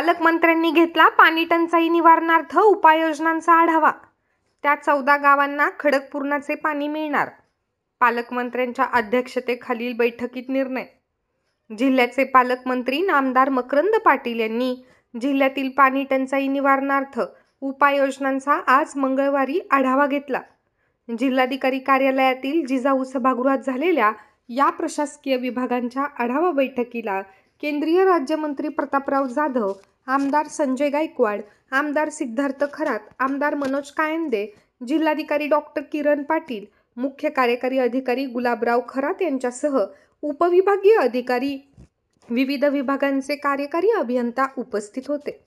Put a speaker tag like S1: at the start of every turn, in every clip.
S1: पालकमंत्र्यांनी घेतला पाणी टंचाई निवारणार्थ उपाययोजनांचा आढावा। त्या 14 गावांना खडकपूर्णाचे पाणी मिळणार। पालकमंत्र्यांच्या अध्यक्षतेखालील बैठकीत निर्णय। जिल्ह्याचे पालकमंत्री नामदार मकरंद पाटील यांनी जिल्ह्यातील पाणी टंचाई निवारणार्थ उपाययोजनांचा आज मंगळवारी आढावा घेतला। जिल्हाधिकारी कार्यालयातील जिजाऊ सभागृहात झालेल्या या प्रशासकीय विभागांच्या आढावा बैठकीला केंद्रीय राज्यमंत्री प्रतापराव जाधव, आमदार संजय गायकवाड, आमदार सिद्धार्थ खरात, आमदार मनोज कायंदे, जिल्हाधिकारी डॉक्टर किरण पाटील, मुख्य कार्यकारी अधिकारी गुलाबराव खरात यांच्यासह उपविभागीय अधिकारी, विविध विभागांचे कार्यकारी अभियंता उपस्थित होते।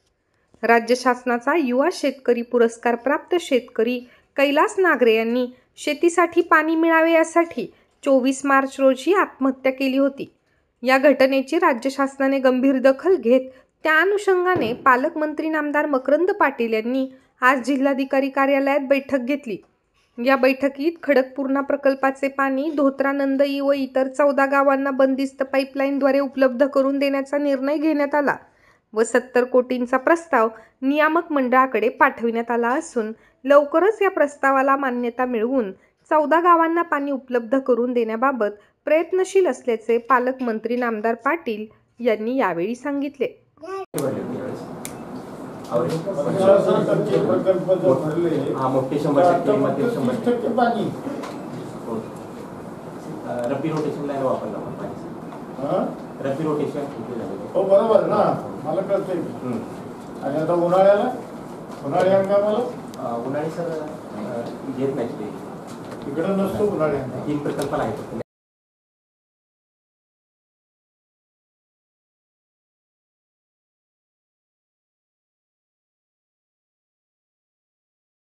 S1: राज्य शासनाचा युवा शेतकरी पुरस्कार प्राप्त शेतकरी कैलास नागरे यांनी शेतीसाठी पाणी मिळावे यासाठी 24 मार्च रोजी आत्महत्या केली होती। या घटनेची राज्य शासनाने गंभीर दखल घेत त्या अनुषंगाने पालकमंत्री नामदार मकरंद पाटील यांनी आज जिल्हाधिकारी कार्यालयात बैठक घेतली। या बैठकीत खडकपूर्णा प्रकल्पाचे पाणी धोत्रा, नंदई व इतर 14 गावांना बंदिस्त पाईपलाईनद्वारे उपलब्ध करून देण्याचा निर्णय घेण्यात आला व 70 कोटींचा प्रस्ताव नियामक मंडळाकडे पाठविण्यात आला असून लवकरच या प्रस्तावाला मान्यता मिळवून 14 गावांना पाणी उपलब्ध करून देण्याबाबत प्रयत्नशील असल्याचे पालकमंत्री नामदार पाटील यांनी यावेळी सांगितले।
S2: रब्बी रोटेशन लाईन वापरला रब्बी रोटेशन
S3: हो बरोबर ना, मला कळतंय। आणि आता उन्हाळी हंगामाला
S2: उन्हाळी सर घेत नाही
S3: इकडे नसतो उन्हाळी हंगाम।
S2: 3 प्रकल्प आहेत।